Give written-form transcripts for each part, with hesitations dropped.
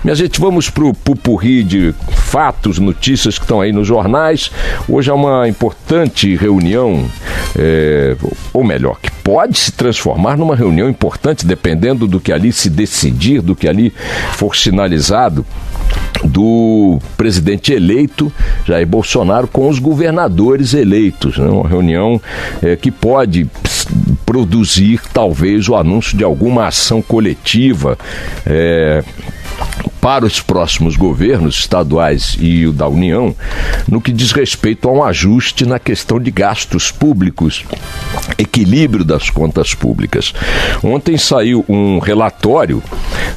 Minha gente, vamos para o pupurri de fatos, notícias que estão aí nos jornais. Hoje é uma importante reunião, ou melhor, que pode se transformar numa reunião importante, dependendo do que ali se decidir, do que ali for sinalizado, do presidente eleito Jair Bolsonaro com os governadores eleitos, né? Uma reunião que pode produzir talvez o anúncio de alguma ação coletiva para os próximos governos estaduais e o da União, no que diz respeito a um ajuste na questão de gastos públicos, equilíbrio das contas públicas. Ontem saiu um relatório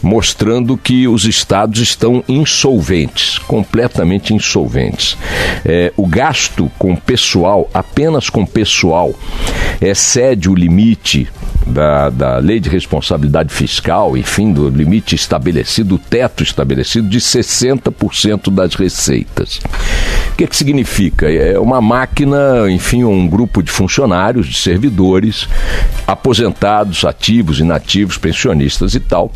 mostrando que os estados estão insolventes, completamente insolventes. O gasto com pessoal, apenas com pessoal, excede o limite da lei de responsabilidade fiscal, enfim, do limite estabelecido, o teto estabelecido de 60% das receitas. O que significa? É uma máquina, enfim, um grupo de funcionários, de servidores, aposentados, ativos, inativos, pensionistas e tal,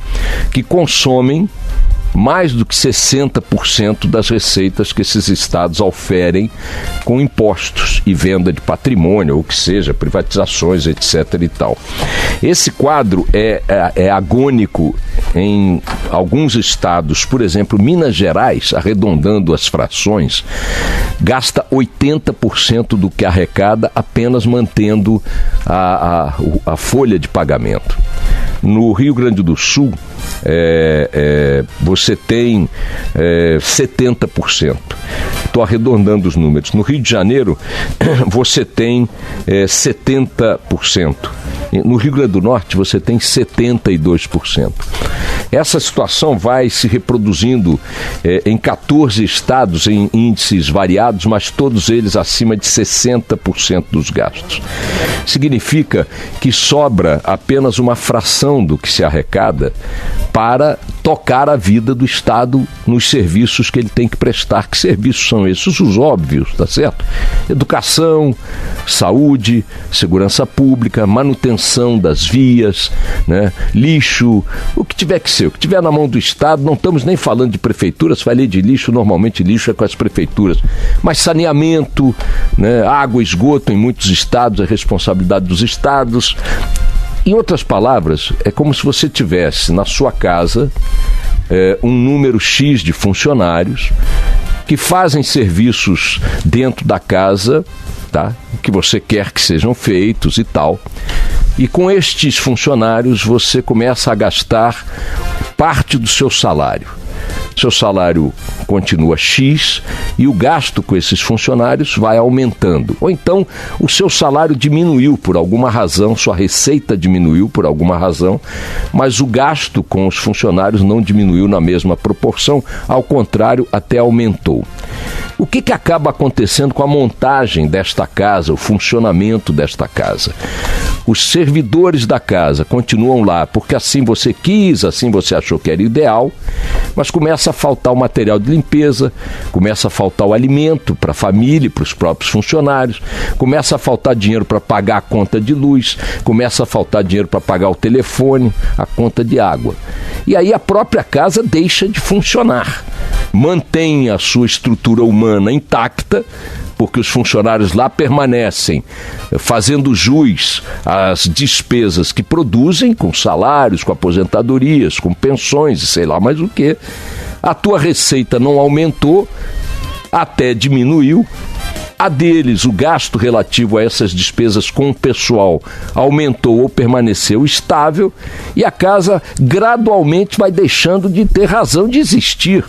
que consomem mais do que 60% das receitas que esses estados oferem com impostos e venda de patrimônio, ou que seja, privatizações, etc. e tal. Esse quadro é agônico em alguns estados, por exemplo, Minas Gerais, arredondando as frações, gasta 80% do que arrecada apenas mantendo a folha de pagamento. No Rio Grande do Sul, você tem 70%. Estou arredondando os números. No Rio de Janeiro, você tem 70%. No Rio Grande do Norte, você tem 72%. Essa situação vai se reproduzindo em 14 estados em índices variados, mas todos eles acima de 60% dos gastos. Significa que sobra apenas uma fração do que se arrecada para tocar a vida do Estado nos serviços que ele tem que prestar. Que serviços são esses? Os óbvios, tá certo? Educação, saúde, segurança pública, manutenção das vias, né? Lixo, o que tiver que ser, o que tiver na mão do Estado. Não estamos nem falando de prefeituras, falei de lixo, normalmente lixo é com as prefeituras, mas saneamento, né? Água, esgoto em muitos estados é responsabilidade dos estados. Em outras palavras, é como se você tivesse na sua casa um número X de funcionários que fazem serviços dentro da casa, tá? Que você quer que sejam feitos e tal. E com estes funcionários você começa a gastar parte do seu salário. Seu salário continua X e o gasto com esses funcionários vai aumentando. Ou então o seu salário diminuiu por alguma razão, sua receita diminuiu por alguma razão, mas o gasto com os funcionários não diminuiu na mesma proporção, ao contrário, até aumentou. O que acaba acontecendo com a montagem desta casa, o funcionamento desta casa? Os servidores da casa continuam lá porque assim você quis, assim você achou que era ideal, mas começa a faltar o material de limpeza, começa a faltar o alimento para a família, para os próprios funcionários, começa a faltar dinheiro para pagar a conta de luz, começa a faltar dinheiro para pagar o telefone, a conta de água. E aí a própria casa deixa de funcionar. Mantém a sua estrutura humana intacta, porque os funcionários lá permanecem fazendo jus às despesas que produzem, com salários, com aposentadorias, com pensões e sei lá mais o que. A tua receita não aumentou, até diminuiu. A deles, o gasto relativo a essas despesas com o pessoal aumentou ou permaneceu estável, e a casa gradualmente vai deixando de ter razão de existir.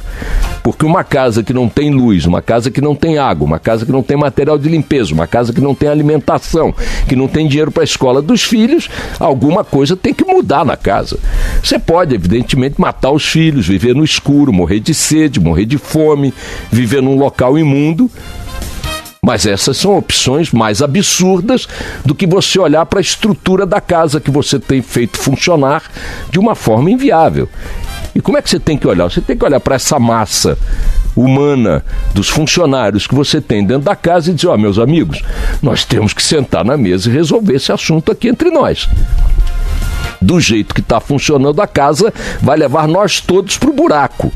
Porque uma casa que não tem luz, uma casa que não tem água, uma casa que não tem material de limpeza, uma casa que não tem alimentação, que não tem dinheiro para a escola dos filhos, alguma coisa tem que mudar na casa. Você pode, evidentemente, matar os filhos, viver no escuro, morrer de sede, morrer de fome, viver num local imundo. Mas essas são opções mais absurdas do que você olhar para a estrutura da casa que você tem feito funcionar de uma forma inviável. E como é que você tem que olhar? Você tem que olhar para essa massa humana dos funcionários que você tem dentro da casa e dizer, meus amigos, nós temos que sentar na mesa e resolver esse assunto aqui entre nós. Do jeito que está funcionando a casa, vai levar nós todos para o buraco.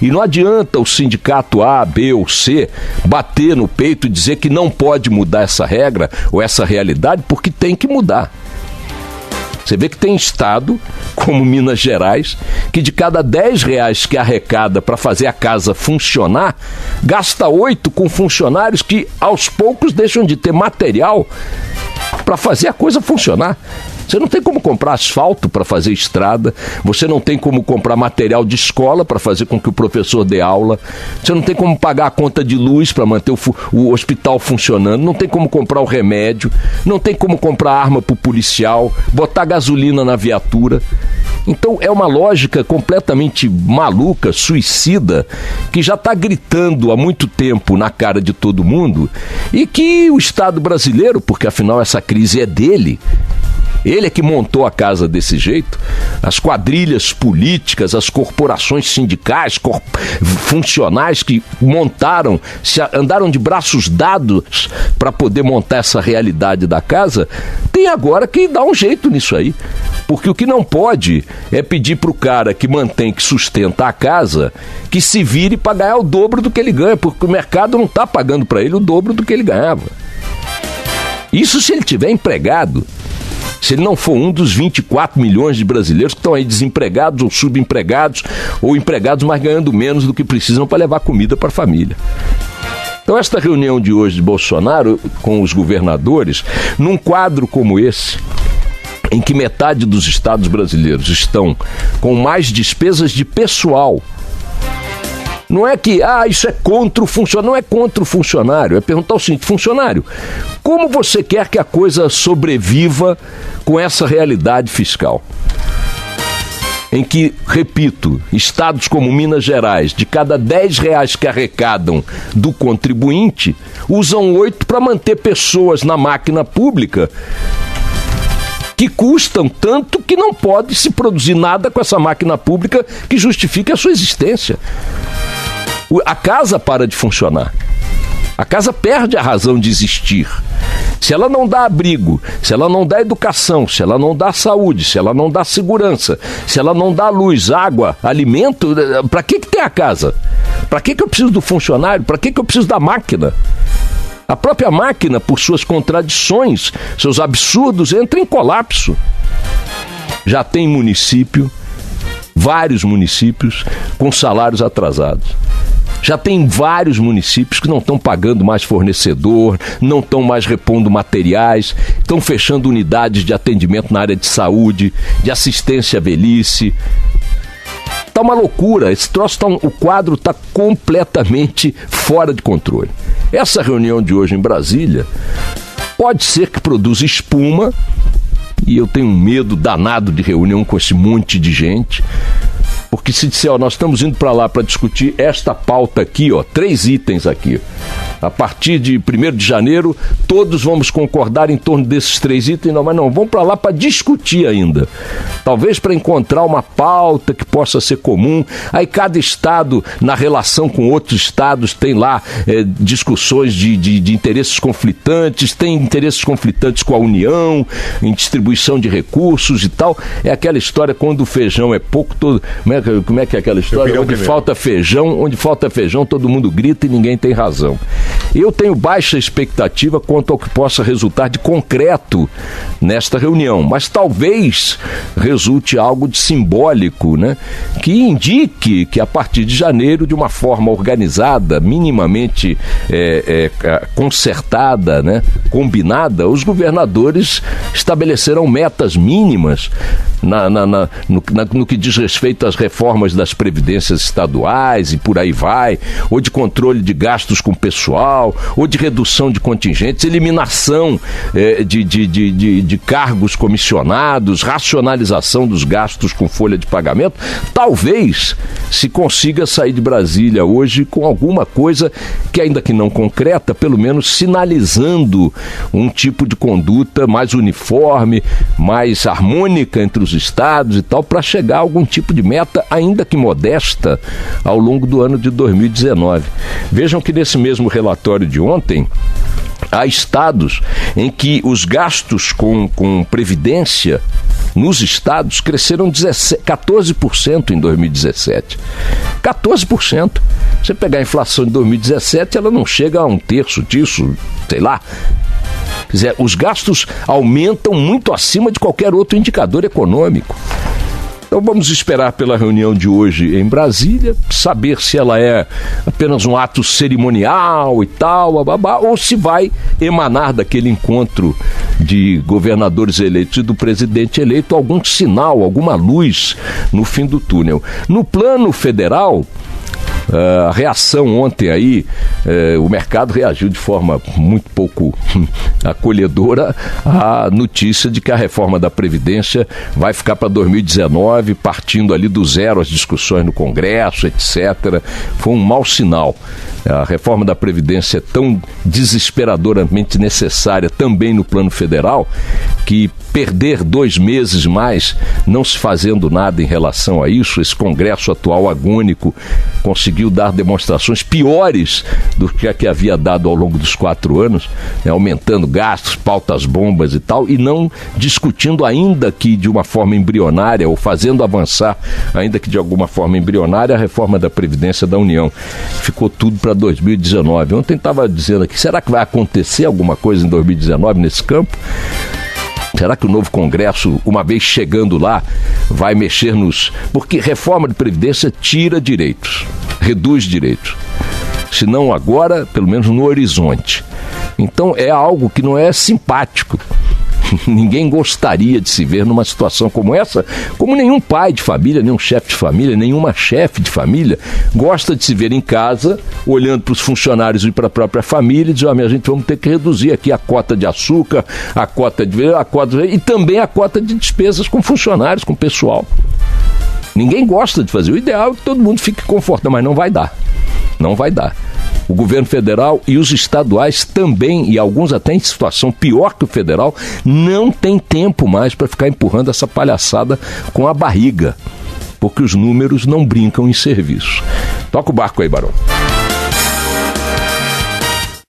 E não adianta o sindicato A, B ou C bater no peito e dizer que não pode mudar essa regra ou essa realidade, porque tem que mudar. Você vê que tem estado, como Minas Gerais, que de cada R$10 que arrecada para fazer a casa funcionar, gasta 8 com funcionários que aos poucos deixam de ter material para fazer a coisa funcionar. Você não tem como comprar asfalto para fazer estrada, você não tem como comprar material de escola para fazer com que o professor dê aula, você não tem como pagar a conta de luz para manter o hospital funcionando, não tem como comprar o remédio, não tem como comprar arma para o policial, botar gasolina na viatura. Então é uma lógica completamente maluca, suicida, que já está gritando há muito tempo na cara de todo mundo e que o Estado brasileiro, porque afinal essa crise é dele, ele é que montou a casa desse jeito, as quadrilhas políticas, as corporações sindicais, funcionais que montaram, andaram de braços dados para poder montar essa realidade da casa, tem agora que dar um jeito nisso aí. Porque o que não pode é pedir para o cara que mantém, que sustenta a casa, que se vire para ganhar o dobro do que ele ganha, porque o mercado não está pagando para ele o dobro do que ele ganhava. Isso se ele tiver empregado. Se ele não for um dos 24 milhões de brasileiros que estão aí desempregados ou subempregados ou empregados, mas ganhando menos do que precisam para levar comida para a família. Então esta reunião de hoje de Bolsonaro com os governadores, num quadro como esse, em que metade dos estados brasileiros estão com mais despesas de pessoal, não é que, isso é contra o funcionário. Não é contra o funcionário. É perguntar o seguinte: funcionário, como você quer que a coisa sobreviva com essa realidade fiscal? Em que, repito, estados como Minas Gerais, de cada R$10 que arrecadam do contribuinte, usam 8 para manter pessoas na máquina pública que custam tanto que não pode se produzir nada com essa máquina pública que justifique a sua existência. A casa para de funcionar. A casa perde a razão de existir. Se ela não dá abrigo, se ela não dá educação, se ela não dá saúde, se ela não dá segurança, se ela não dá luz, água, alimento, para que tem a casa? Para que eu preciso do funcionário? Para que eu preciso da máquina? A própria máquina, por suas contradições, seus absurdos, entra em colapso. Já tem município, vários municípios, com salários atrasados. Já tem vários municípios que não estão pagando mais fornecedor, não estão mais repondo materiais, estão fechando unidades de atendimento na área de saúde, de assistência à velhice. Está uma loucura, esse troço o quadro está completamente fora de controle. Essa reunião de hoje em Brasília pode ser que produza espuma, e eu tenho um medo danado de reunião com esse monte de gente, porque se disser, nós estamos indo para lá para discutir esta pauta aqui, 3 itens aqui. A partir de 1º de janeiro, todos vamos concordar em torno desses 3 itens, mas não, vamos para lá para discutir ainda. Talvez para encontrar uma pauta que possa ser comum. Aí cada estado, na relação com outros estados, tem lá discussões de interesses conflitantes, tem interesses conflitantes com a União, em distribuição de recursos e tal. É aquela história quando o feijão é pouco, como é que é aquela história? Onde falta feijão, todo mundo grita e ninguém tem razão. Eu tenho baixa expectativa quanto ao que possa resultar de concreto nesta reunião, mas talvez resulte algo de simbólico, né? Que indique que a partir de janeiro, de uma forma organizada, minimamente concertada, né? Combinada, os governadores estabelecerão metas mínimas no que diz respeito às reformas das previdências estaduais e por aí vai, ou de controle de gastos com pessoal, ou de redução de contingentes, eliminação de cargos comissionados, racionalização dos gastos com folha de pagamento. Talvez se consiga sair de Brasília hoje com alguma coisa que, ainda que não concreta, pelo menos sinalizando um tipo de conduta mais uniforme, mais harmônica entre os estados e tal, para chegar a algum tipo de meta, ainda que modesta, ao longo do ano de 2019. Vejam que nesse mesmo relatório de ontem, Há estados em que os gastos com previdência nos estados cresceram 14% em 2017. 14%. Você pegar a inflação de 2017, ela não chega a um terço disso, sei lá. Quer dizer, os gastos aumentam muito acima de qualquer outro indicador econômico. Então vamos esperar pela reunião de hoje em Brasília, saber se ela é apenas um ato cerimonial e tal, ou se vai emanar daquele encontro de governadores eleitos e do presidente eleito algum sinal, alguma luz no fim do túnel. No plano federal, a reação ontem aí, o mercado reagiu de forma muito pouco acolhedora à notícia de que a reforma da Previdência vai ficar para 2019, partindo ali do zero as discussões no Congresso, etc. Foi um mau sinal. A reforma da Previdência é tão desesperadoramente necessária também no plano federal que perder 2 meses mais não se fazendo nada em relação a isso, esse Congresso atual agônico conseguiu dar demonstrações piores do que a que havia dado ao longo dos 4 anos, né, aumentando gastos, pautas bombas e tal, e não discutindo ainda que de uma forma embrionária, ou fazendo avançar ainda que de alguma forma embrionária, a reforma da Previdência da União. Ficou tudo para 2019. Ontem estava dizendo aqui, será que vai acontecer alguma coisa em 2019 nesse campo? Será que o novo Congresso, uma vez chegando lá, vai mexer nos... Porque reforma de Previdência tira direitos, reduz direitos. Se não agora, pelo menos no horizonte. Então é algo que não é simpático. Ninguém gostaria de se ver numa situação como essa, como nenhum pai de família, nenhum chefe de família, nenhuma chefe de família gosta de se ver em casa, olhando para os funcionários e para a própria família e dizer, minha gente, vamos ter que reduzir aqui a cota de açúcar, a cota e também a cota de despesas com funcionários, com pessoal. Ninguém gosta de fazer. O ideal é que todo mundo fique confortável, mas não vai dar. Não vai dar. O governo federal e os estaduais também, e alguns até em situação pior que o federal, não tem tempo mais para ficar empurrando essa palhaçada com a barriga, porque os números não brincam em serviço. Toca o barco aí, Barão.